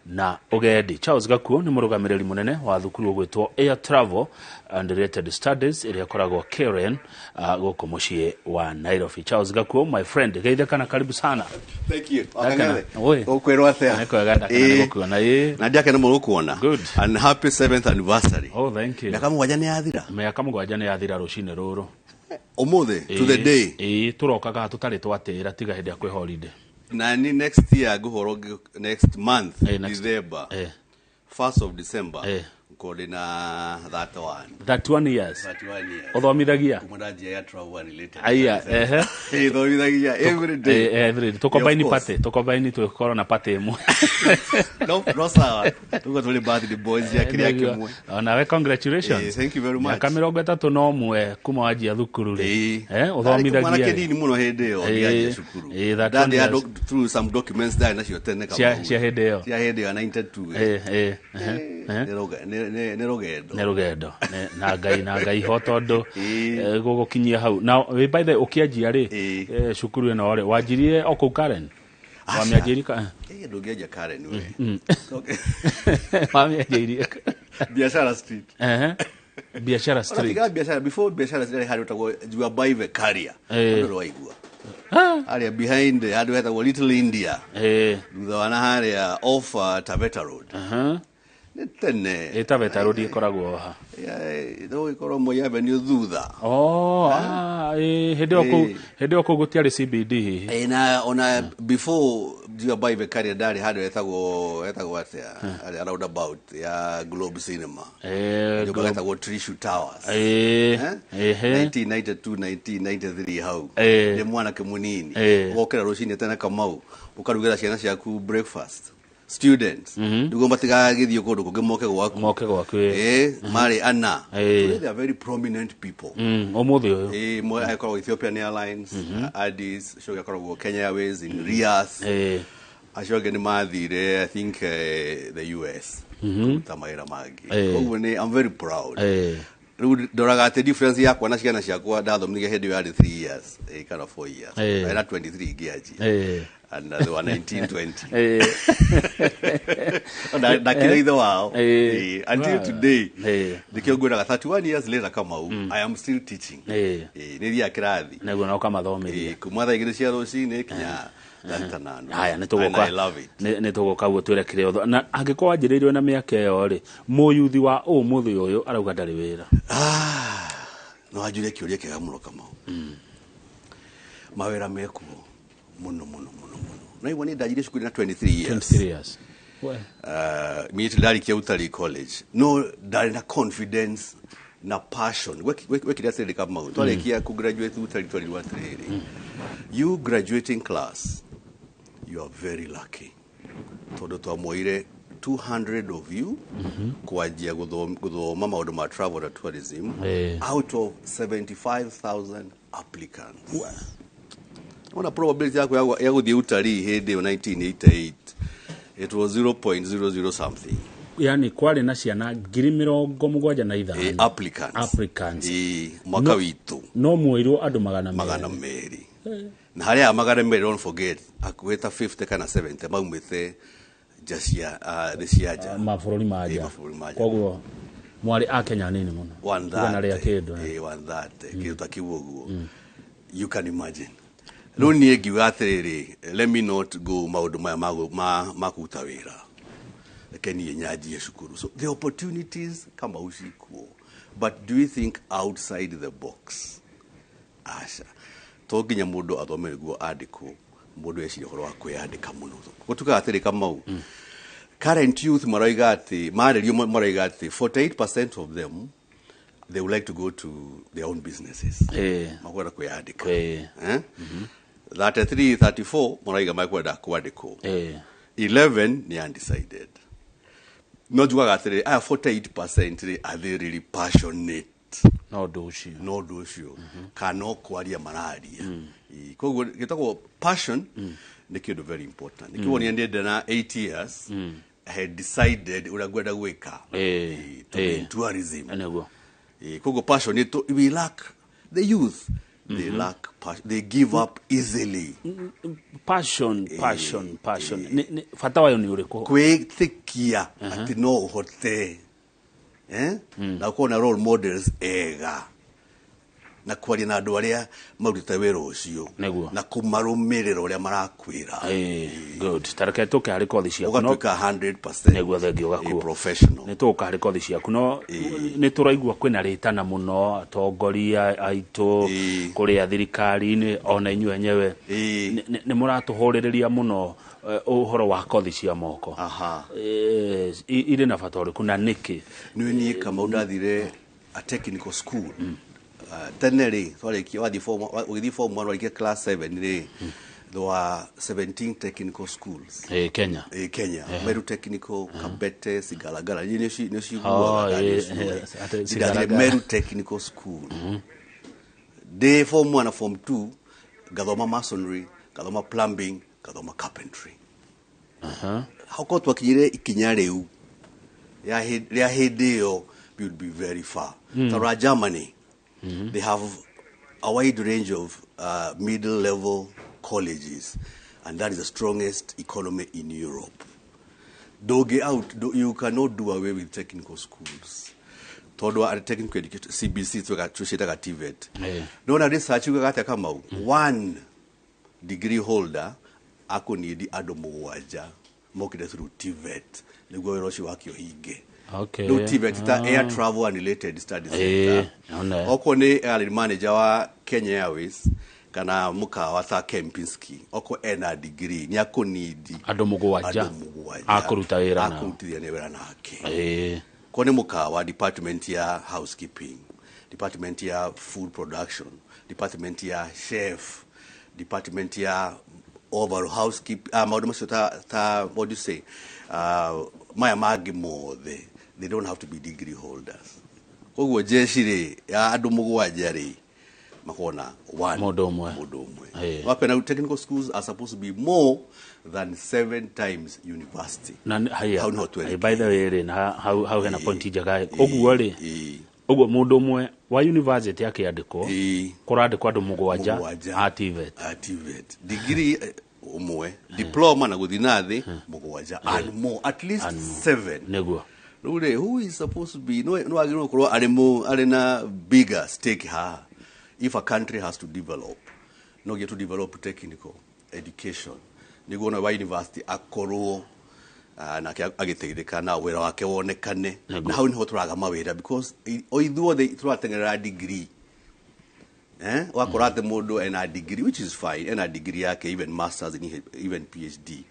na ūgendi. Charles Gakuo ni murugamiriri munene wa thukuru gwitwo Air Travel and Related Studies iria koragwo Karen guku mucii wa Nairobi. Charles Gakuo, my friend, geithe kana karibu sana. Thank you. Ukwirwo atia? Nikueganda kana gukuona na ndiake no mugukuona. Good. And happy 7th anniversary. Oh, thank you. Miaka mugwanja ni yathira. Miaka mugwanja ni yathira rucini ruru. Omothe to the day. Turokaga tutari twatira tiga hindi ya kwi holiday. Na ni next year guhoro next month December. 1st of December. Kodina that one. That 1 years. That 1 year. Othomithagia. Kumadaji Air Travel and Related. Aya, Othomithagia every day. Every day. Tukobaini party. Tukobaini tukoro na party emu. No sawa. Tuko tuli birthday boys ya kile yake. Na congratulations. Thank you very much. Kamera 3 no mwe kuma wajia thukuru ri. Othomithagia. Mwana kedi ni muno hede o ya shukuru. That they had through some documents there na cio tene kama. Cia hede yo. Cia hede ya 92. Nerugendo na ngai ho tondu gugukinyia hau na by the ukianjia ri cukuru eno ri wanjirie oku Karen wa mianjirika ndugeja Karen we wa mianjirie Biashara Street Biashara Street before Biashara Street had utago you buy the carrier ndo waigua area behind had weta Little India thutha wana haria off Taveta Road tene Taveta Road ikoragwo ha ndo ikoro moya avenue thutha hede oko gutiari CBD na ona before you buy the carrier dari had wetago atia around about ya Globe Cinema Globe wetago Trishu Towers 1992 1993 how de mwana ke munini okera rucini tena kamau ukarugera ciana ciaku breakfast students ndugomba tiga githio kodo kugemoke gwaku mari ana they are very prominent people omuthi uyu mo akoro Ethiopian Airlines Addis shoga akoro Kenya Airways in Riyadh ashoga ni mathire I think the US tamaira magi I'm very proud doraga the difference yakwa na ciana ciakwa ndathomithia hedi ya 3 years kind of 4 years I had 23 giaji and they were 1920 na kile idho wao until today nikiongora 31 years later kama I am still teaching niria kirathi nego no kama thomithia kumwatha igire cia rucini kinya aya nituguka guo twerekire otho na angiko wanjiririo na miaka yo ri muyuthi wa umuthi uyu arauga ndari wira no ajure kiuria kega muno kama mawira mekuo muno na iwe ni ndajire shukuri na 23 years military Kiautari College no ndari na confidence na passion wekira sele kama twale kia ku graduate utari 21 you graduating class you are very lucky todo to amoire 200 of you kwajia guthoma maundu ma travel and tourism out of 75,000 applicants ona probability yako ya guthie utari hede 1988 it was 0.00 something yani kwale na ciana 75,000 applicants mwaka witu no muiru andu magana meri na haria magana meri don't forget akweta 50 kana 70 maumite jasia the siaja mafuroni maja koguo mwali a Kenya nini muno wana ria kido kido takiwoguo you can imagine Loni giwa atiriri let me not go maundu maya makuta wira keni nyaji shukuru so the opportunities kama ushikuo but do you think outside the box asha toginya mundu athome guo andiko mundu eciria horo wa kwiyandika muno gutuka atiri kama current youth maraigati 48% of them they would like to go to their own businesses makwenda kwiyandika 33-34 maraiga makwenda kwandiko 11 ni undecided no jugaga atiri 48% are they really passionate no do you kano kwaria mararia koguo gitako passion ni kindu very important nikiwa niende na 8 years I had decided uragwenda gwika to tourism anago koguo passion we lack the youth they lack passion, they give up easily. Passion. Fata wayo ni ureko. Kwĩtĩkia ati no uhote. Na kuona role models ega. Na kwaria na andu aria marutite wira ucio na kumarũmĩrĩra uria marakwira. Good. Tareke tuke hari kothi cia kuno. Ugatuika 100% neguo thengio gakuo professional. Ni tuka hari kothi cia kuno ni turaigua kwina ritana muno atongoria aitu kuria thirikari-ini ona inyu enyewe ni muratuhuriria muno uhoro wa kothi cia moko. Ire na bata uriku na niki ni kama undathire a technical school. Tenere twariki wathi form 1 walikia class 7 ni there were 17 technical schools Kenya Meru Technical Kabete Sigalagala ni Meru Technical School de form 1 na form 2 gathoma masonry, gathoma plumbing, gathoma carpentry. Hako twakinyire ikinya riu ya hindi yo we would be very far. Tara Germany they have a wide range of middle level colleges, and that is the strongest economy in Europe. You cannot do away with technical schools. Todo are technical education CBC tushitaga TVET. Nona research ukakata kama one degree holder ako need adomwaja mokide through TVET niguo roshi wakio hige. Okay. No TVET ita air travel and related studies. Oko ni airline manager wa Kenya Airways kana mīkawa ta Kempinski. Oko ena degree ni ako need adomugwaja akuruta wira na akurutia ne wira nake. Kone mīkawa department ya housekeeping, department ya food production, department ya chef, department ya overall housekeeping. What do you say? Maya magi more they don't have to be degree holders. Koguo jeshire ya andu mugwanja ri makona one modomwe. Wapena technical schools are supposed to be more than 7 times university. By the way, how can a point jaga oguo ri oguo modomwe wa university yake andiko kurandikwa andu mugwanja TVET degree umwe diploma na guthinathi mugwanja and more at least 7 neguo. Who is supposed to be no agiro ko arena bigger stake ha if a country has to develop no get to develop technical education niguo na university akoro na agiteithika na wira wake wonekane na hau niho turaga mawira because oithuo they turatengerera degree wakorate mundu ena degree which is fine ena degree yake even masters and even PhD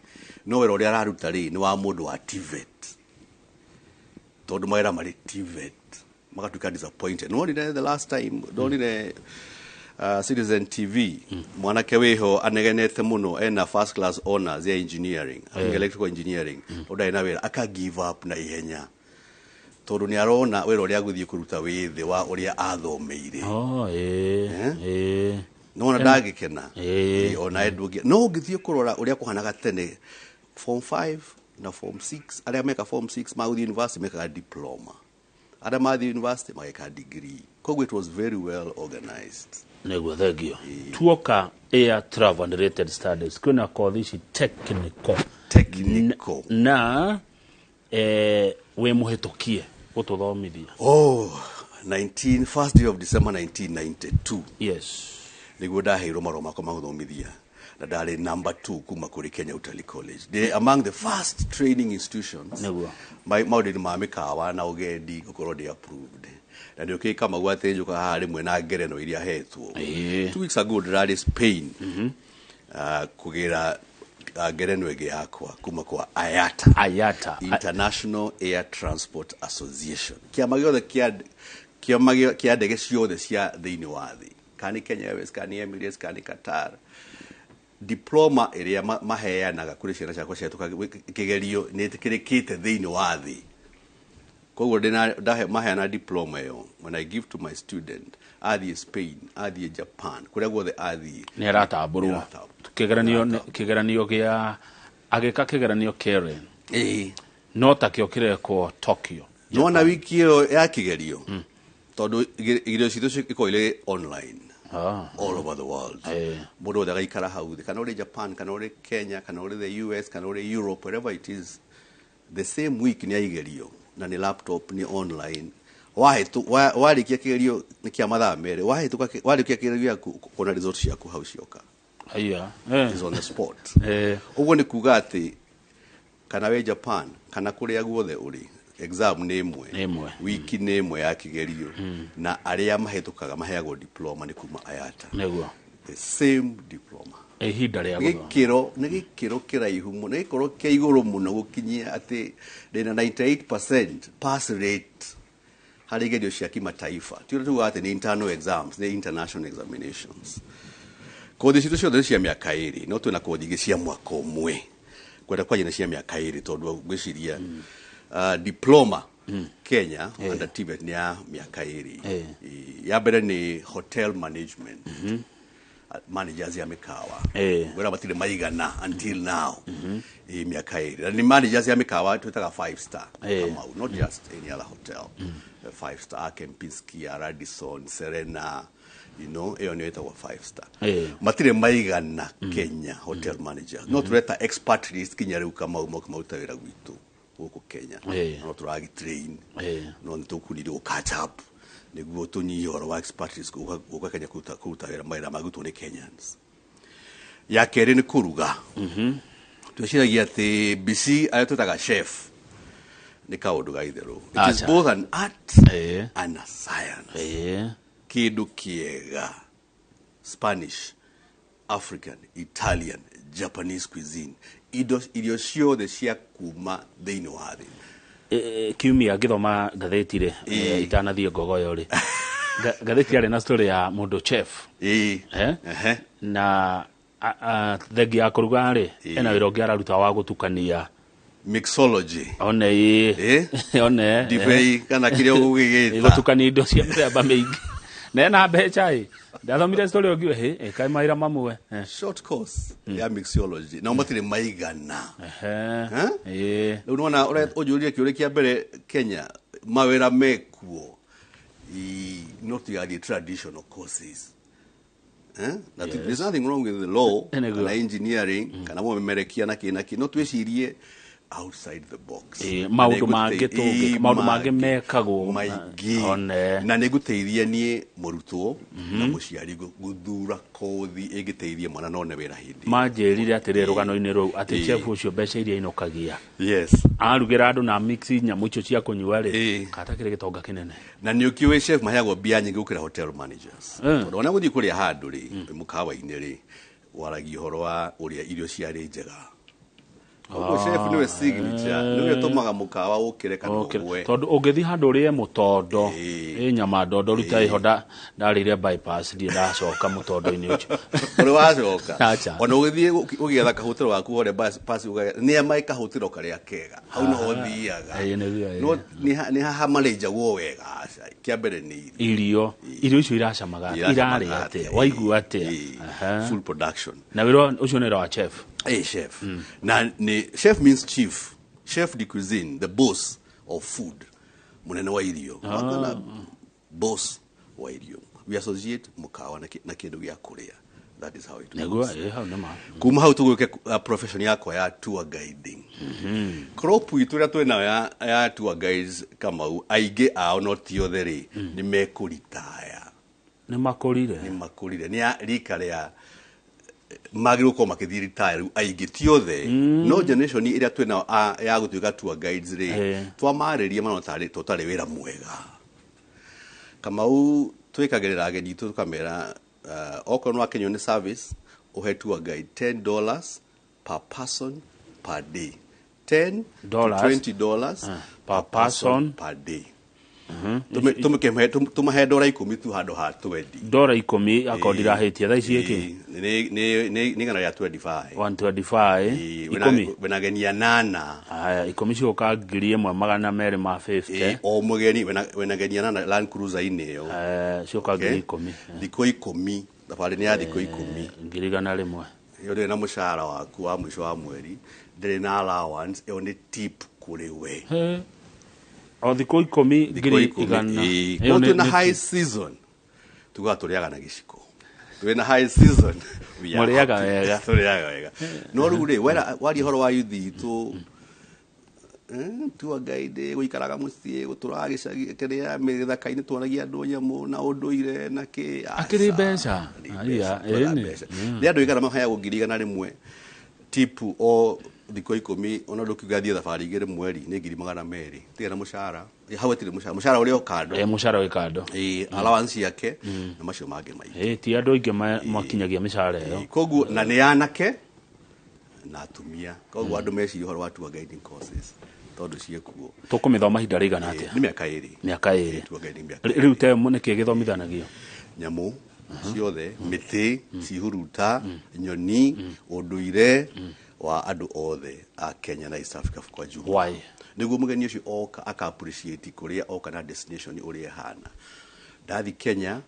no wira uri araruta ri ni wa mundu wa TVET todo maira mari TVET makatuka disappointed. No the last time don't Citizen TV mwanake weho anegenete muno ena first class honors ya engineering electrical engineering oda ina wira aka give up na ihenya todo ni arona wira uri aguthie kuruta withi wa uri athomeire no na dagikena ona edwogia no githie kurora uri akuhanaga tene form 5 na form 6 aria meka form 6 maudi university meka a diploma ada maudi university meka degree kogu it was very well organized. Neguo thegio tuoka air travel and related studies kuna kothi technical na we muhetokie gututhomithia 1st day of December 1992 yes niguo ndaheirwo maroma makwa maguthomithia na ndari number 2 kuma kuri Kenya Utalii College. They among the first training institutions maudini ma mīkawa na ūgendi gukorwo they approved na ndio kika magwate njuka hari mwe na ngereno iria hetwo 2 weeks ago ndari Spain kugira ngereno ege yakwa kuma kwa IATA International Air Transport Association kiama ndege ciothe cia thiini wa thi kani Kenya Airways kani Emirates kani Qatar diploma iria maheanaga kuri ciana ciakwa ciatuka kigerio nitikirikite thiini wa thi koguo ndahe maheana diploma yo when I give to my student athi Spain athi Japan kuria guothe athi ni aratamburwo kigeranio gia agika kigeranio Karen no takio kireko Tokyo no na wiki yo ya kigerio todo igerio citu ikoile online all over the world. Mundu wothe agaikara hau, kana uri Japan, kana uri Kenya, kana uri the US, kana uri Europe, wherever it is, the same week ni aigerio na ni laptop ni online. Warikia kigerio ni kia mathaa mere, warikia kigerio kuna results ciaku hau cioka. It is on the spot. Uguo ni kuga ati kana we Japan, kana kuria guothe uri, exam ni imwe, wiki ni imwe ya kigerio, na aria mahitukaga maheagwo diploma ni kuma ayata. The same diploma. Gikiro kiraihu muno, gikoro kia iguru muno gukinyia ati rina 98% pass rate hari igerio cia kimataifa. Tuga ati ni internal exams, ni international examinations. Kothi citu ciothe cia miaka iri, no twina kothi ingi cia mwaka umwe. Kwenda kwa jina cia miaka iri tondu gwiciria diploma Kenya under TVET ni ya miaka iri. Ya mbere ni hotel management. Managers ya mīkawa. Wera matire maigana until now. Miaka iri. Ni managers ya mīkawa twitaga 5 star. Not just any other hotel. 5 star Kempinski, Radisson, Serena, you know, eyo ni wa 5 star. Matire maigana Kenya hotel managers. No tureta expatriates kinyariu kama umoka wira gwitu huko Kenya. No turagi train. No ntukunirio catch up. Niguo tunyihoro wa expatriates kuka Kenya kuta wira maira magutu ni Kenyans. Ya keri ni kuruga. Tushiragia ati BC ayo tutaga chef. Ni kaundu ga itherũ. It is both an art and a science. Kindu kiega. Spanish, African, Italian, Japanese cuisine. Irio ciothe cia kuma thĩinĩ wa thĩ. Kiumia ngithoma ngathĩti-rĩ itanathie ngogoyo-rĩ. Ngathĩti yarĩ na story ya mũndũ chef. Na thengi ya kũruga-rĩ ena wĩra ũngĩ araruta wa gũtukania mixology. One. Divei kana kiria ugigita. Gũtukania indo cia mĩthemba mĩingĩ. Na ena mbeca-ĩ. Ndathomire story ũngiwe kaĩ maira mamwe. Short course ya mixology. Na matire maigana. Rĩu nona ũnjũria kĩũria kĩa mbere Kenya mawĩra mekuo not the traditional courses. There's nothing wrong with the law and engineering kana mo memerekia na kinaki no twicirie outside the box. Maundu mange mekagwo na niguteithia nie murutwo na muciari guthura kothi igiteithia mwana none wira hindi. Manjerire atire rugano-ini ru ati chef ucio mbeca iria inokagia. Yes. Arugira andu na mix nyamu icio cia kunyua ri katakire gitonga kinene. Na ni ukiwe chef maheagwo bia nyingi gukira hotel managers. Tondu ona guthii kuria handu ri mukawa-ini ri waragi horo wa uria irio ciari njega. Chef niwe signature niwe tomaga mukawa ukire kana uwe tondu ungithi handu rie mutondo nyama ndondo ruta ihoda ndarire bypass ndi ndacoka mutondo-ini ucio uri wacoka ona ugithie ugietha kahutiro waku ore bypass ni amai kahutiro karia kega hau no uthiaga no ni haha manager wo wega kia mbere ni irio icio iracamaga irari ate waigua ate full production na wiro ucio ni wa chef. Chef. Chef means chief. Chef de cuisine, the boss of food. Munene wa irio. Boss wa irio. We associate mukawa na kindu gya kuria. That is how it works. Kuma hau tuguke profession yako ya tour guiding. Crop ituria twena ya tour guides kama aige ao not yothere ni mekuritaya. Ni makurire. Ni rika ya magiru ko makithi retire aigi tiothe no generation iria twena ya gutuika tour guides ri twamaririe mano totari wira mwega kama twikagirira ageni tukamera okono wa Kenya service uhe tour guide $10 per person per day. $10 to $20 per person per day. Tumahe $10 tu hado ha $20. $10 akondira hitia tha ici iki ni ngana ya 25 125 wenagenia 8 aya ikomi cioka 1,250 o mugeni wenagenia 8 Land Cruiser ineo cioka 10,000 thiko 10 tafari ni ya thiko 10 ngirigana rimwe yode na mushara waku wa mwisho wa mweri ndire na allowance yo ni tip kuri we o thiko 10 ngiri igana iyo ni high season tugaturiaga na giciko when a high season we are Muriaga. No rude wari horo wa yuthi to tour guide guikaraga mucie guturagicagi kiria mithaka-ini twonagia andu nyamu na unduire na ki akiri mbeca ni andu ikara maheagwo ngiri igana rimwe tipu o thiko 10 ona ndukiuga thie thabari igiri mweri ni ngiri 200 tigana mushara hawetire mushara uri okando mushara wi kando allowance yake na macio mange mai ti andu ingi makinyagia mishara iyo koguo na ni anake na atumia koguo andu meci horo wa tour guiding courses tondu ciekuo tukumithoma hinda rigana atia ni miaka 2 riu te mu niki githomithanagio nyamu ciothe miti cihuruta nyoni unduire wa andu othe a Kenya na East Africa kwa jumla why niguo mugeni ucio oka aka appreciate kuria oka na destination uria hana ndathi Kenya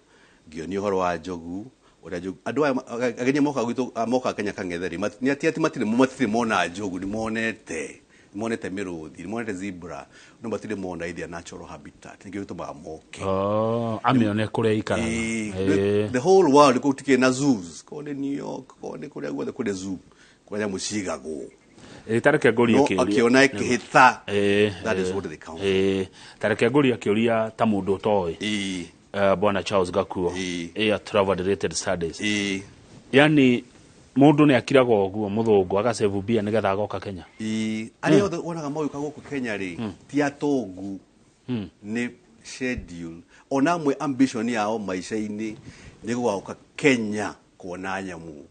ngioni horo wa njogu uria njogu andu agenya moka gwitu moka Kenya kangetheri ni ati matire mona njogu ni monete miruthi ni monete zebra no matire mona ithia natural habitat nigio bituma moke amione kuria ikara the whole world ko tike na zoos ko ni New York ko ni kuria guothe kule zoo kwa mucigago tareke ngoria kiuria akiona ikihita that is what they count tareke ngoria kiuria ta mundu toy bwana Charles Gakuo travel related studies yani mundu ni akiraga oguo muthungu agasevu bia nigetha agoka Kenya ari othe wonaga moyuka guku Kenya ri ti atongu ni schedule onamwe ambition yao maisha-ini ni guka Kenya kuona nyamu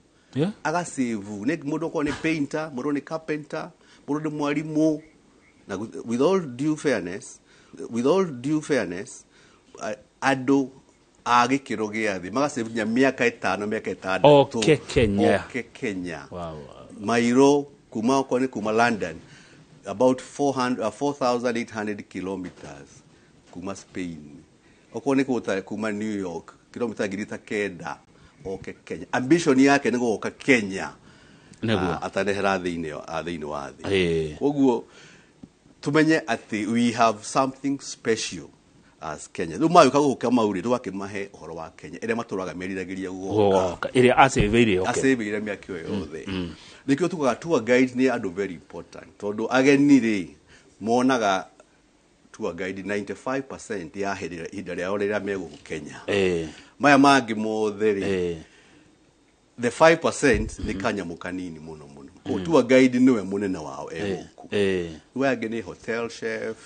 agasevu ne mundu ko ni painter mundu ni carpenter mundu ni mwalimu na with all due fairness ado agikiro giathi magasevu nya miaka 5 miaka 6 Kenya wow mairo kuma ko ni kuma London about 4800 kilometers kuma Spain oko ni kuma New York kilomita girita kenda Kenya ambition yake ni guka Kenya atanehera thiini wa thi koguo tumenye ati we have something special as Kenya no mayu kaguka mauri twakimahe horo wa Kenya ere maturaga meriragiria guka ere aseveire miaki yothe nikio tukaga tour guide ni andu very important tondu ageni ri monaga tour guide 95% ya hinda ria orira mego Kenya maya mangi mothe ri the 5% ni kanyamu kanini muno ko tour guide niwe munene wao eguku we ageni hotel chef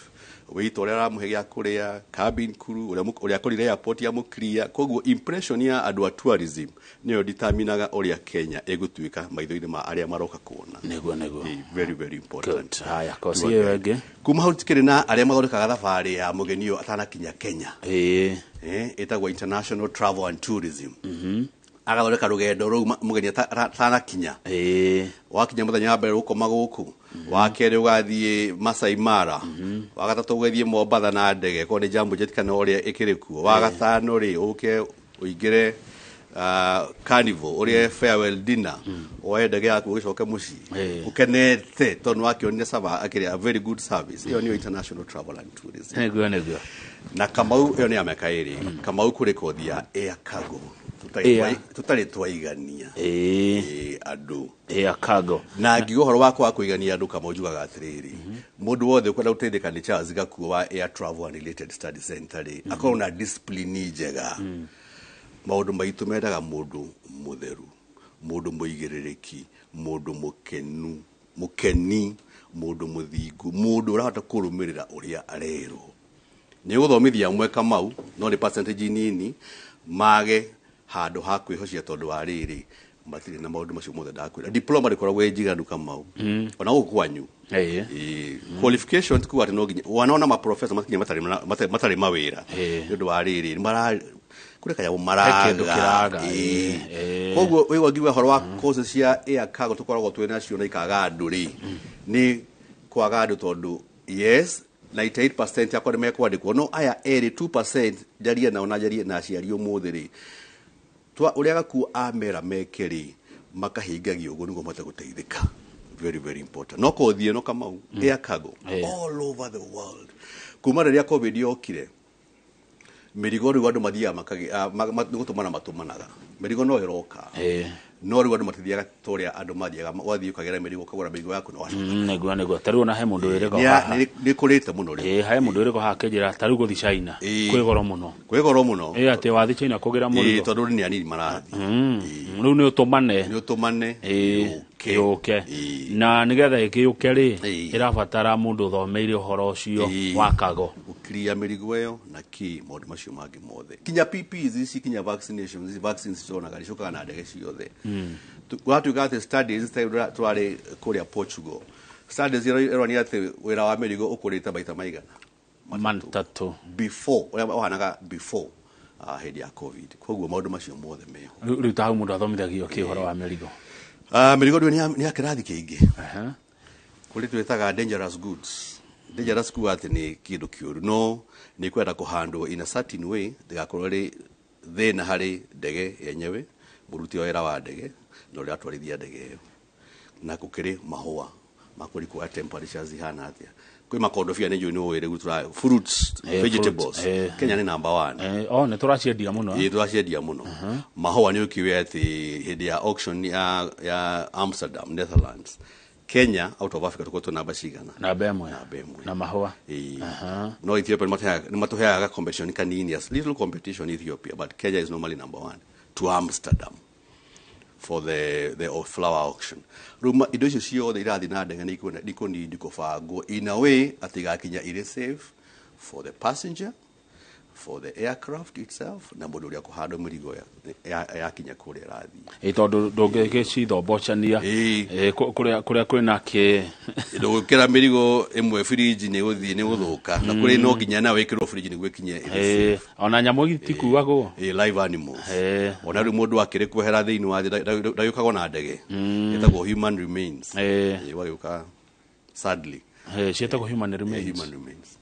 wito ria ramuhe gia kuria cabin crew uria kurire airport ya mukria koguo impression ya andu a tourism niyo determinaga uria Kenya egutuika maitho-ini ma aria maroka kuona nego very very important haya kosi wege kuma hau tikiri na aria mathondekaga thabari ya mugenio atanakinya Kenya etagwo international travel and tourism agathondeka rugendo ruu mugeni atanakinya wakinya muthenya mbere ukoma guku wakere ugathie Masai Mara wagatatu ugathie Mombasa na ndege ko ni jambo jet kana uria ikirikuo wagatano ri uke uingire carnival uria farewell dinner oe ndege yaku ugicoke muci ukenete tonu wakionire saba akiri a very good service iyo ni international travel and tourism nego na Kamau iyo ni ameka iri Kamau kuri kothia air cargo tutari twaigania andu air cargo na ngigohoro wako wa kuigania andu Kamau jugaga atiriri mundu wothe kwenda gutetheka ni Charles Gakuo wa Air Travel and Related Study Center akona na discipline njega maundu maitu mendaga mundu mutheru mundu muigiririki mundu mukeni mundu muthingu mundu urahota kurumirira uria arero ni guthomithia mwe Kamau no ni percentage nini mage handu ha kwihocia tondu wa riri matire na maundu macio mothe ndakwira diploma rikoragwo njiganu Kamau ona gukwanyu qualifications ku ati no ginya wanaona ma professor makinya matari mawira ndu wa riri mara kureka ya maraga koguo wigo ngiwe horo wa courses cia air cargo tukoragwo twina cio na ikaga andu ri ni kwaga andu tondu yes 98% yakwa mekwandikwo no aya eri 2% jaria na onajaria na aciari umuthi ri twa uria Gakuo amera mekeri makahingagio uguo niguo mate guteithika very very important no kothie no Kamau air cargo all over the world kuma riria covid yokire mirigo ri wandu mathia makagi gutumana matumanaga mirigo no iroka no ri wandu matithiaga toria andu mathiaga wathii ukagera mirigo kagura mirigo yaku no wacoka nego tari ona he mundu wiriko ni kurite muno ri he mundu wiriko hakenjira tari guthi China kwigoro muno ati wathi China kugira murigo tondu ni anini marathi riu ni utumane kiuke na nigetha ikiuke ri irabatara mundu thomeire uhoro ucio wakago ukiria mirigo yo na ki maundu macio mangi mothe kinya PPs ici kinya vaccinations vaccines zona gari cokaga na ndege ciothe twatuika ati studies twari kuria Portugal studies ironia ati wira wa mirigo ukurite maita maigana matatu before ohanaga before hindi ya covid koguo maundu macio mothe meho riu tahu mundu athomithagio ki uhoro wa mirigo mirigo ni akirathi kiingi kuri twitaga dangerous goods ati ni kindu kiuru no ni kwenda kuhandwo in a certain way ndigakorwo ri thina hari ndege yenyewe muruti wa wira wa ndege no ri atwarithia ndege yo na kukiri mahua makuri kwa temperatures zihana atia kwi makondofia ni juni wire gutura fruits vegetables Kenya ni number 1 ne turaciendia muno turaciendia muno mahua ni ukiwe ati hindi ya auction ya Amsterdam Netherlands Kenya out of Africa tuko namba cigana namba emwe na mahua no Ethiopia ni matuheaga competition kanini as little competition Ethiopia but Kenya is normally number 1 to Amsterdam for the flower auction ruma indo icio ciothe irathi na ndege ni ndikubango in a way atigakinya ire safe for the passenger for the aircraft itself na mundu uria kuhanda mirigo ya kinya kuria rathi tondu ndungigicitho bochania kuria kwina ki ndugukira mirigo imwe fridge ni uthii ni guthuka na kuri no nginya na wikirwo fridge ni gwekinye ona nyamu itikuagwo live animals ona ri mundu akire kwehera thiini wa ndagikagwo na ndege etagwo human remains wagiuka sadly cietagwo human remains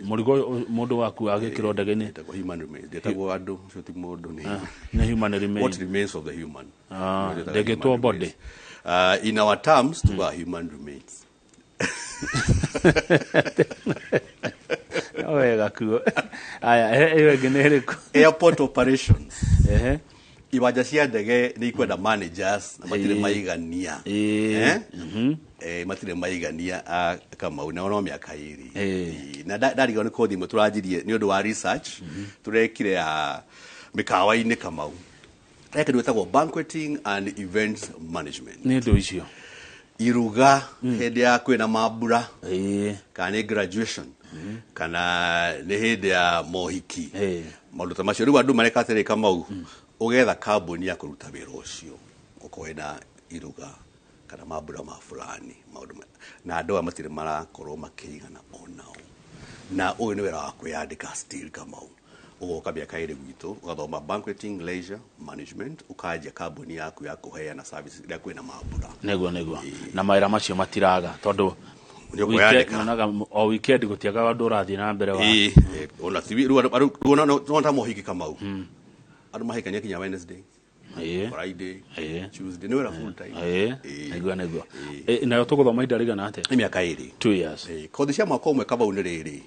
murigo mundu waku agikirwo ndege-ini etagwo human remains etagwo andu cio ti mundu ni human remains what remains of the human ndege to body in our terms to human remains oe Gakuo aya ewe generico airport operations iwaja cia ndege ni ikwenda managers na matire maigania matire maigania kama unaona miaka iri na ndariga ni kothi mwe turajirie ni undu wa research turekire ya mīkawa-ini kama reke ndwetagwo banqueting and events management ni ndo icio iruga hindi ya kwina mambura kana graduation kana ni hindi ya mohiki maundu macio riu andu marekatere kama ugetha kambuni ya kuruta wira ucio ukoena iruga kana mambura ma fulani maundu na andu amatire marakorwo makirigana onao na uyu ni wira wa kwiyandika still kama ugoka miaka iri gwitu ugathoma banqueting leisure management ukajia kambuni yaku ya kuheana services ria kwina mambura nego na mawira macio matiraga tondu o weekend gutiaga andu urathii na mbere wa ona tivi ruona ta mohiki kama andu mahikania kinya Wednesday Friday Tuesday no era full time nego na yo tuguthoma inda rigana ate ni miaka iri 2 years kothi cia mwaka umwe kaba uniriri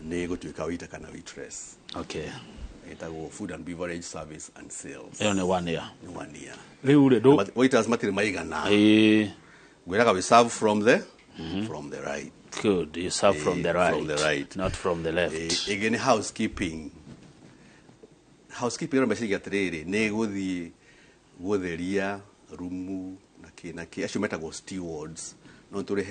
ni gutuika wita kana waitress etagwo food and beverage service and sales ni 1 year riu ri waiters matire maigana gwiraga we serve from the right good you serve from the right not from the left again housekeeping ro message atiriri ni guthi gutheria rumu na ki acio metagwo stewards no turi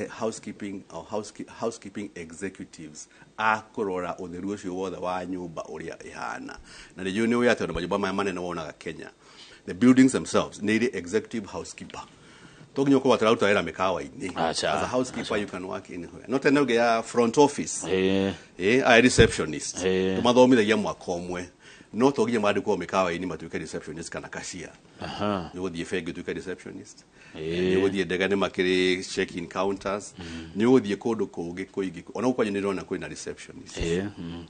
housekeeping executives akurora utheru ucio wothe wa nyumba uria ihana na ni ni uyate na majumba maya manene wonaga Kenya the buildings themselves need executive housekeeper toginyo ko watara utawera mīkawa-ini as a housekeeper you can work anywhere not enoge ya front office a receptionist tumathomithagia mwaka omwe no togiye mandikwo mīkawa-ini matuike receptionist kana cashier ni guthie fege tuike receptionist ni guthie ndega ni makiri check in counters ni guthie kundu kungi kuingi ona ukwanye ni rona kwina receptionist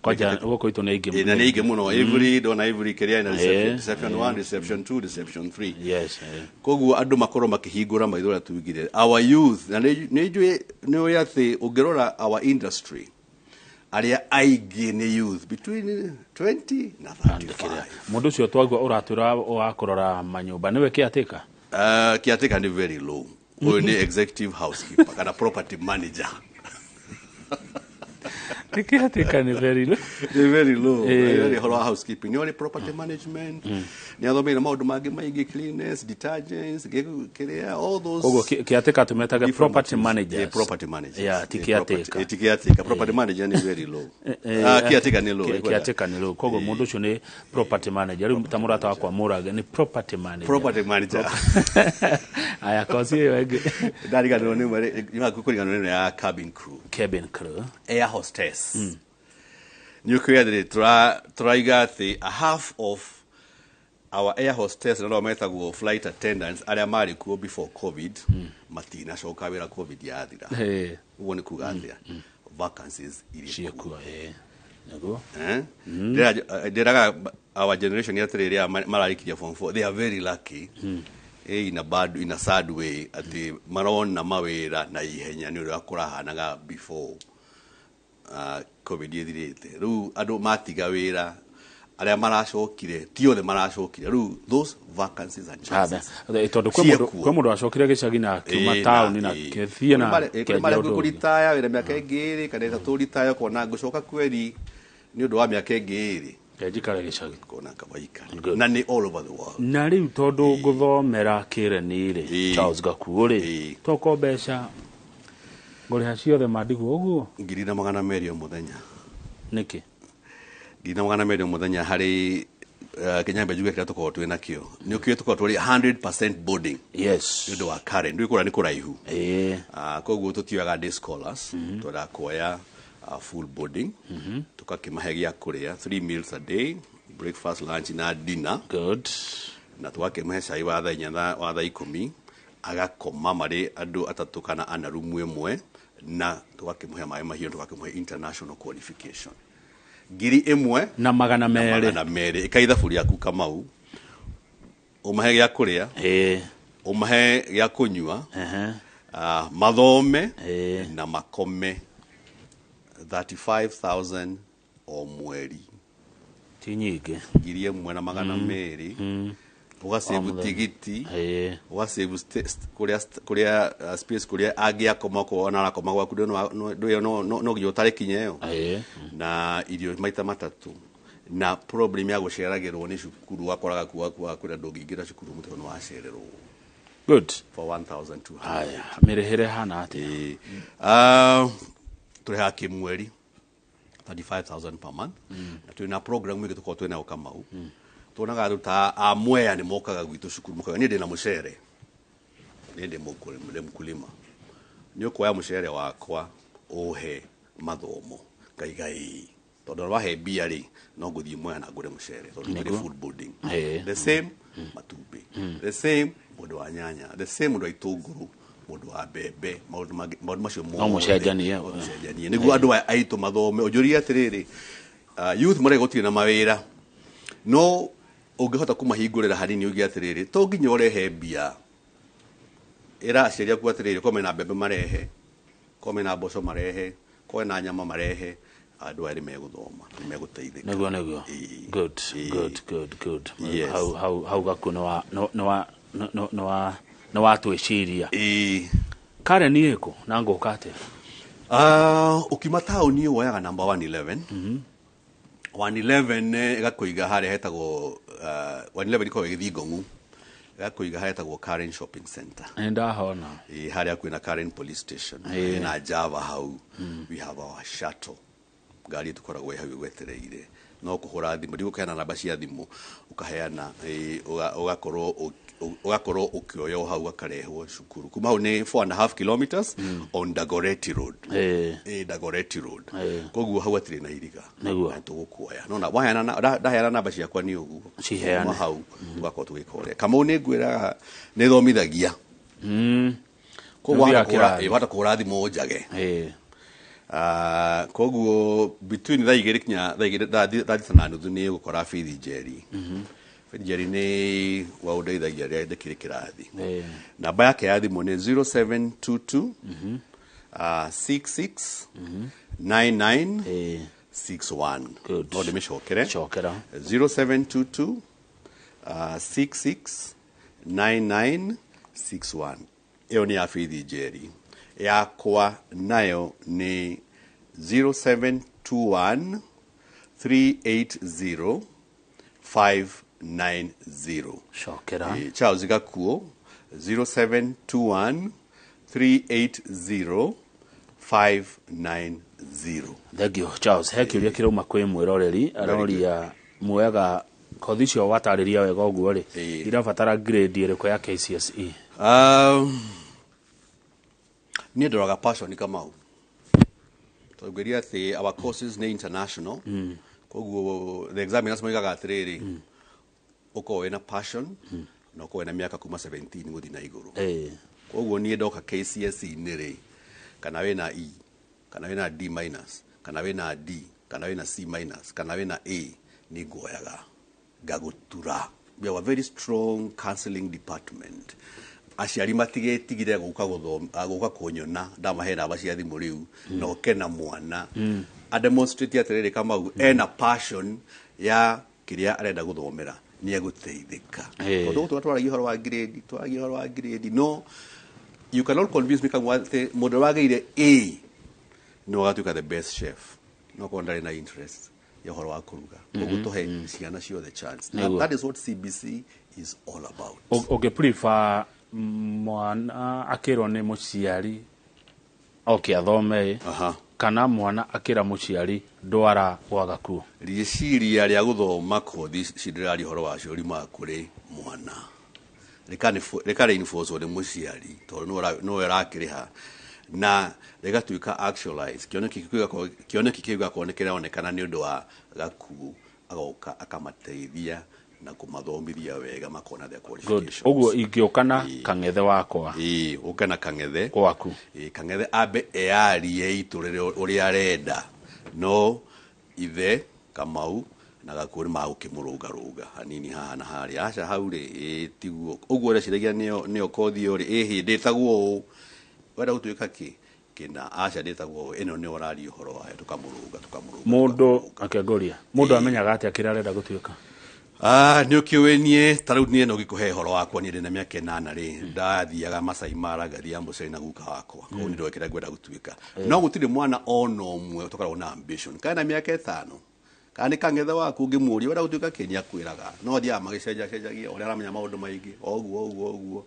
kwaja uko ito na ige na ige muno every career na reception 1 reception 2 reception 3 yes koguo andu makoro makihingura maithora tuigire our youth na ni yate ungirora our industry aria aigi ni youth between 20 na 35. Mundu cio twagwa uratura wa kurora manyumba niwe kiatika. Kiatika ni very low. Ni executive housekeeper kana property manager. Kiatika ni very low. Very low. Very hollow housekeeping. Ni property management. Ni athomera maundu mangi maigi cleanliness, detergents, all those. Ogo kiatika tumetaga property manager. Yeah, property manager. Yeah, tikiatika. Tikiatika. Property manager ni very low. Kiatika ni low. Kiatika ni low. Kogo mundu cio ni property manager. Riu tamurata wakwa muraga ni property manager. Property manager. Aya kosi wege. Dari gano ni mare kukuri gano ni ya cabin crew. Cabin crew. Air hostess. Nuclear trigati a half of our air hostess na methago flight attendants aria mari kuo before covid matina shoka wira covid yathira uone kugathia vacancies iri kuo nago deraga our generation yatirira mararikia form 4 they are very lucky in a sad way ati marona mawira na ihenya ni uri akurahanaga before covid yethirite ru adu matiga wira aria maracokire tiothe maracokire ru those vacancies and chances itondo kwa mundu acokire gicagi na kiuma town na kethia na kemara kuritaya wira miaka ingiri kana itatu ritaya kona gucoka kweri ni undu wa miaka ingiri kejikara gicagi kona kabaika na ni all over the world na riu tondu guthomera kireni ri Charles Gakuo ri toko besha ngori haciothe mandigo uguo 200 muthenya niki 200 muthenya hari Kenyambe juga kira tuko twina kio ni kio tuko tuli 100% boarding yes ndio wa Karen ndio ikora ni kuraihu koguo tutioga day scholars tora kuoya full boarding tukakimahegia kuria 3 meals a day breakfast lunch na dinner good na twakemahe cai wa thaa 10 agakoma mari andu atatu kana ana rumu imwe na tukakimuhe mai mahio tukakimuhe international qualification giri imwe na magana mere ikaitha buri yaku Kamau umahe gya kuria umahe gya kunywa mathome na makome 35,000 o mweri tinyige giri imwe na magana meri ugasave tigiti ugasave kuria space kuria agia komako ona akoma gwaku no giyotare kinyeyo na irio maita matatu na problem ya guceragirwo ni cukuru wakoraga kuwa kuria ndungiingira cukuru mutono wa cererwo good for 1,200 aya mirehere hana ati tureha kimweri 35,000 per month na tuna program mwige tuko twena Kamau tunaga ruta amwea ni mokaga gwitu cukuru mukaga ni ndina mucere ni ndi mkulima ni ukoya mucere wakwa uhe mathomo gaigai tondu wahe bia ri no guthie mwea na ngure mucere tondu ni food boarding the same matumbi the same mundu wa nyanya the same mundu wa itunguru mundu wa bebe maundu macio no mucenjania niguo andu aitu mathome ujuria atiriri youth mare gutire na mawira no ungehota kumahingurira hanini ugi atiriri to nginya urehe bia era aciaria ku atiriri kome na bebe marehe kome na mboco marehe kome na nyama marehe andu ari meguthoma meguteithika neguo good yes. how Gakuo no wa twiciria Karen yeko na ngokate ukima tauni woyaga number 111 111 gakuiga hare hetagwo 111 iko githingongu gakuiga hetagwo Karen shopping center enda hona hare akuina Karen police station na Java hau we have our shuttle gari tukoragwo hau gwetereire no kuhura thimu ndigo kana namba cia thimu ukaheana ugakorwo ukioyo hau akarehwo cukuru kuma hau ni 4.5 kilometers on Dagoretti road Dagoretti road koguo hau atire na iriga na tugukuoya nona waheana ndaheana namba ciakwa ni uguo ciheana hau ugakorwo tugikore kama ni ngwira ni thomithagia koguo wata kuhura thimu njage koguo between thaa igiri kinya thaa 3:30 ni gukora fithi jeri Jerry ni wa udeithagia ria ndikire kirathi namba yake ya thimu ni 0722 66 99 61. Good. No, let me show it. Chokera. 0722 66 99 61. Eo ni Afidhi Jerry. Yakwa nayo ni 0721 380 590. Chokera. Charles Gakuo 0721 380 590. Thank you, Charles. Heki uria kirauma kwi mwiroreri aroria mwega kothi cio watariria wega uguo ri irabatara grade iriko ya KCSE. Ni ndoraga passion Kamau. Twageria ati our courses ni international. Koguo the examiners moigaga atiriri uko wena passion na uko wena miaka kuma 17 guthi na iguru. Koguo ni ndoka KCSE ni ri kana wena E, kana wena D minus, kana wena D, kana wena C minus, kana wena A, ni goyaga gagutura. We have a very strong counselling department. Aciari matigetigire guka guthoma guka kunyona ndamahera abaciathi muriu no kena mwana a demonstrate atiriri Kamau ena passion ya kiria arenda guthomera ni eguteithika tondu twaragia horo wa grade no you cannot convince me Kamau ati mundu wageire A no gatuika the best chef no kondari na interest ya horo wa kuruga gutuhe ciana cio the chance. Now, that is what CBC is all about. Okay, prefer mwana akirwo ni muciari athome kana mwana akira muciari ndwara gwa Gakuo. Riciria ria guthoma kothi cidirari horo wacio rima kuri mwana reka reinforce ni muciari tondu no erakiriha na regatuika actualize kioneki kiuga kuonekera onekana ni undu wa Gakuo agoka akamateithia na kumathomithia wega makona their qualifications. Uguo ingiukana kangethe wakwa ukana kangethe gwaku kangethe abe earie iturire uri arenda no ithe Kamau na Gakuo ni magukimurunga hanini haha na hari aca hauri tiguo uguo reciragia nio kothi uri nditagwo wenda gutuika kina aca nditagwo ino ni orari horo wayo tukamurunga mundu akegoria mundu amenyaga ati akira arenda gutuika ni ukiwenie tarau ni no gikuhe horo wakwa ni ndina miaka 8 ri ndathiaga Masai Mara gathia Amboseli na guka wakwa ko ni ndwekera gwenda gutuika no gutire mwana ono umwe utokarwo na ambition kana miaka 5 kana kangethe waku ngimuria wenda gutuika kenya kwiraga no thia magicenjagia uri aramenya maundu maingi oguo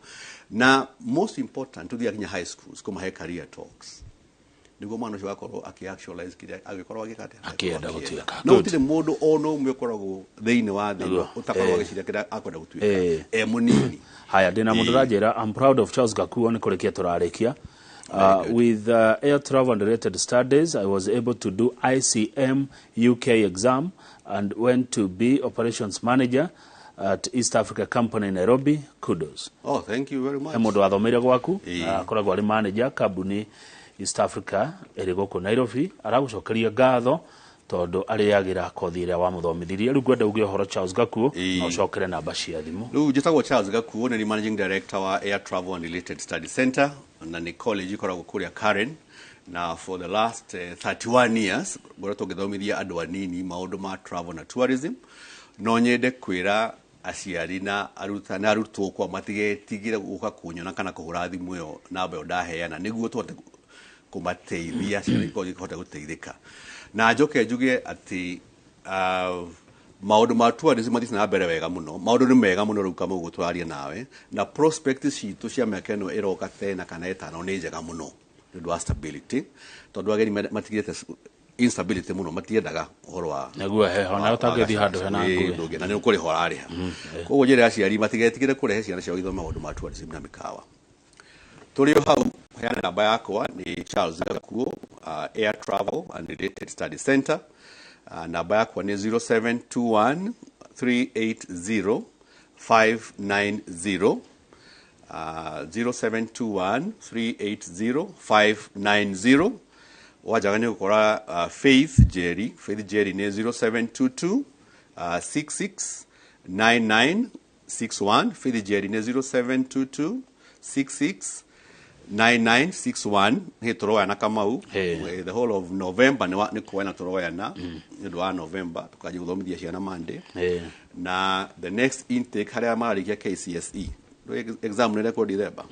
na most important tuthia kinya high schools kuma he career talks niguo mwana ucio akorwo actualize kiria agikorwo agikate akienda gutuika no utire mundu ono umwe koragwo thiini wa thi utakorwo agiciria kiria akwenda gutuika munini haya ndina mundu ranjira I'm proud of Charles Gakuo ni kurikia turarikia with air travel and related studies I was able to do ICM UK exam and went to be operations manager at East Africa Company in Nairobi. Kudos. Oh, thank you very much. Mundu athomeire gwaku akoragwo ari manager kambuni East Africa eri guku Nairobi aragucokeria ngatho tondu ariagira kothi iria wa muthomithirie riu gwenda uge horo Charles Gakuo no ucokere namba cia thimu riu njitagwo Charles Gakuo ni managing director wa Air Travel and Related Study Center na ni college ikoragwo kuria Karen na for the last 31 years ngoretwo ngithomithia andu anini maundu ma travel na tourism no nyende kwira aciari na arutwo kwa matigetigire guka kunyona kana kuhura thimu yo namba yo ndaheana niguo twote kumateithia ciana ikahota guteithika na njoke njuge ati maundu ma tourism mathi na mbere wega muno maundu ni mega muno riu Kamau gutwaria nawe na prospects citu cia miaka ino iroka tena kana etano ni njega muno ndu wa stability tondu ageni matigirete instability muno matiendaga uhoro wa naguo heho na utangethi handu hena ngui na ni ukuri horariha koguo njire aciari matigetigire kurehe ciana ciao ithoma maundu ma tourism na mīkawa turi hau heana namba yakwa ni Charles Gakuo Air Travel and Related Study Center namba yakwa ni 0721 380 590 0721 380 590 wajaga ni gukora Faith Jerry ni 0722 66 9961 Faith Jerry ni 0722 66 9961 he toroya na kamau the whole of November ni kuona toroya na ndio wa November tukaje guthomithia ciana Monday na the next intake haria marikia KCSE exam ni record December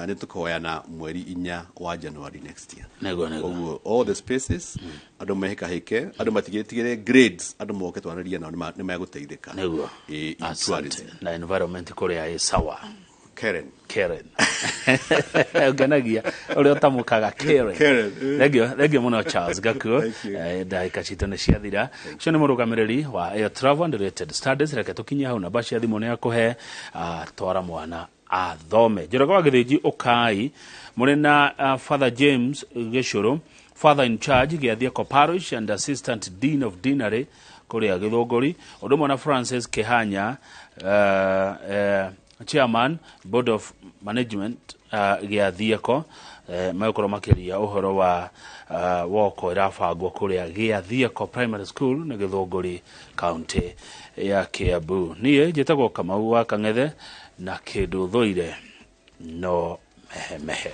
ni tukoya na mweri 4 wa January next year nego all the spaces ado meheka heke ado matigire grades ado moke twanaria na ni maguteithika nego na environment korea is sawa Karen ganagia ule otamukaga Karen legio muno Charles Gakuo ndaika citone ciathira cio ni murugamiriri wa Air Travel and Related Studies reke tukinya hau na bashi ya thimu ne yakuhe twara mwana athome njoroga wa githiji ukai muri na Father James Geshoro father in charge Giathiako Parish and assistant dean of deanery kuria Githongori udumo na Francis Kehanya chairman board of management Giathiako maikoro makiria uhoro wa woko irafagwo kuria Giathiako primary school na Githongori county ya Kiambu nie njitagwo Kamau wa Kang'ethe na kindu thoire no mehe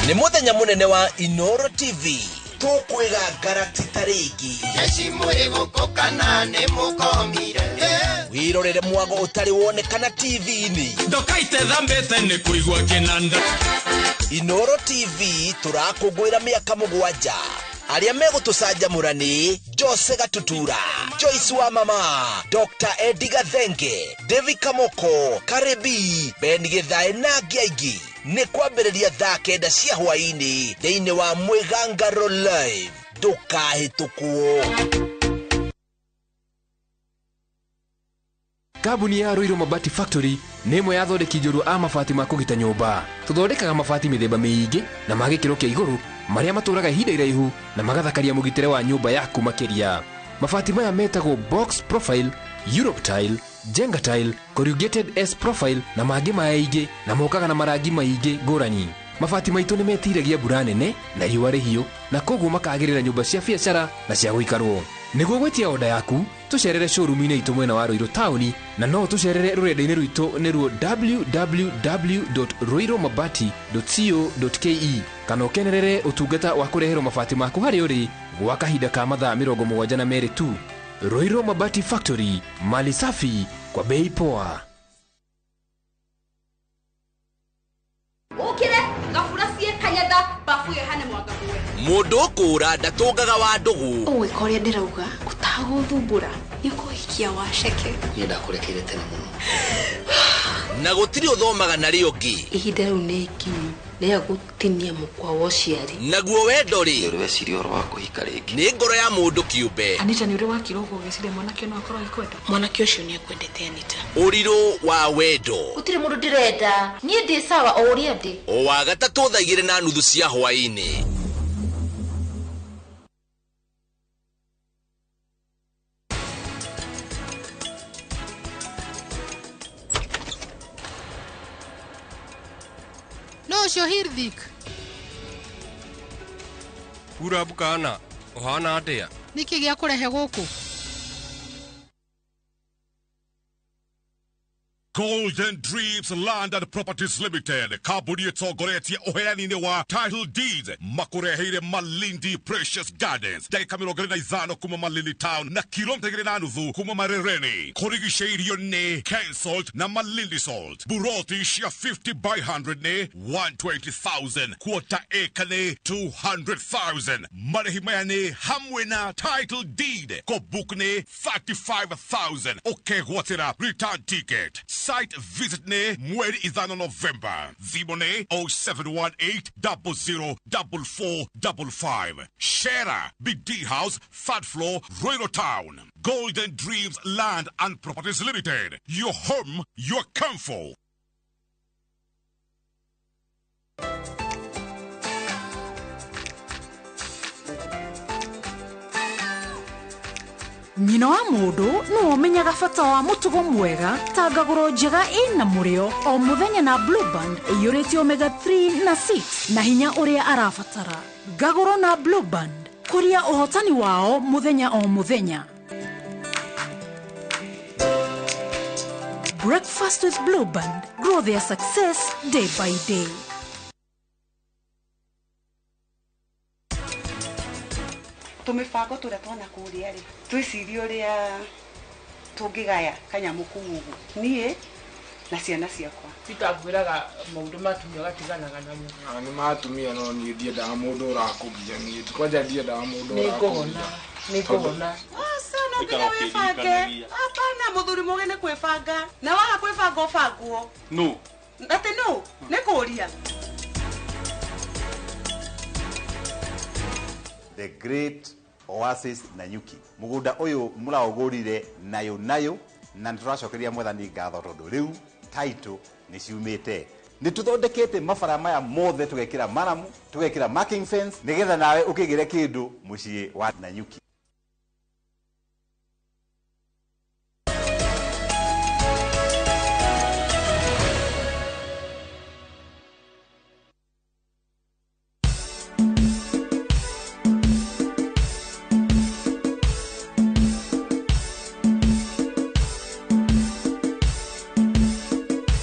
ni muthenya munene wa Inooro TV tukwiga garati tariki yeshimure gukokana ne mukomire wirorere mwago utari wonekana TV-ini ndokaite thambete ni kuigwa kinanda Inooro TV turakugwira miaka 7 aria megutucanjamura ni Jose Gatutura Joyce wa mama Dr. Edgar Thenge David Kamoko Karebi Ben Githae na Giaigi ni kwambiriria thaa 9 cia hwaini thiini wa Mwigangaro live ndukahitukuo. Kambuni ya Roiro Mabati Factory nĩ ĩmwe ya thondeki njorua a mabati ma kũgita nyũmba. Tũthondekaga mabati mĩthemba mĩingĩ na ma gĩkĩro kĩa igũrũ marĩa matũraga ihinda iraihu na magathakaria mũgitĩre wa nyũmba yaku makĩria. Mabati maya metagwo box profile, Europe tile, Jenga tile, corrugated S profile na mangĩ maingĩ na mokaga na marangi maingĩ ngũrani. Mabati maitũ nĩ metiragia mbura nene na riũa rĩhiũ na koguo makagĩrĩra nyũmba cia biacara na cia gũikarwo. Nĩguo gwetia oda yaku tucerere showroom-inĩ itũ mwena wa Roiro Town na no tucerere rũrenda-inĩ rwitũ nĩruo www.roiromabati.co.ke kana ũkenerere ũtungata wa kũreherwo mabati maku harĩa ũrĩ gwa kahinda ka mathaa 72 tu. Roiro Mabati Factory, mali safi kwa bei poa. Ukire gafura cie kanyatha bafuye hane mwanga muwe mundu ukura ndatungaga wa ndugu uwe koria ndirauga utaguthumbura nikuhikia waceke ni ndakurekeire tene muno na gutiri uthomaga na riongi ihinda riu ni ikinyu ria gutinia mukwa wa uciari naguo wendo ri uri weciria oro wa kuhika ringi ni ngoro ya mundu kiumbe Anita ni uri wa kirogo giciria mwanake no akorwo ikwenda mwanake ucio ni ekwendete Anita uriru wa wendo utire mundu ndirenda nie ndi sawa o uria ndi o wa gatatu thaigire na nuthu cia hwaini no cio Hirdik Pura bukana ohana atia niki gia kurehe guku Golden Dreams Land and Properties Limited Kaburi Togoretia Oheani wa Title Deeds Makureheire Malindi Precious Gardens Daika Mirogena Izano kuma Malindi Town na kilomita gire na nusu kuma Marereni Korigisha ne cancelled na Malindi Salt Buroti shia 50 by 100 ne 120,000 Quarter acre ne 200,000 Marehimaya ne Hamwena Title Deed Kobuk ne 35,000 Okay what's return ticket Site visit ne mweri izano November. Zibone 0718-004455. Shera Big D House, Third Floor, Roiro Town. Golden Dreams Land and Properties Limited. Your home, your comfort. nyina wa mundu no menyaga bata wa mutugo mwega ta ngaguro njega ina murio o muthenya na Blue Band iyurĩtio omega 3 na 6 na hinya uria arabatara. Ngaguro na Blue Band kuria uhotani wao muthenya o muthenya. Breakfast with Blue Band. Grow their success day by day. Tumifango turia twana kuria ri twicirio ria tungigaya kanyamu kugugu nie na ciana ciakwa titakwiraga maundu matumia gatiganaga namo ni matumia no ni ndienda mundu urakubia ni twaja ndienda mundu ni kuhona sana nginya wifange hapana muthuri mugene kwifanga na waga kwifanga ufangwo no ati no ni kuria. The great Oasis Nanyuki mugunda uyu muraugurire nayo na turacokeria mwathani ngatho tondu riu title ni ciumite ni tuthondekete mabara maya mothe tugekira maramu tugekira marking fence nigetha nawe ukigire kindu mucii wa Nanyuki.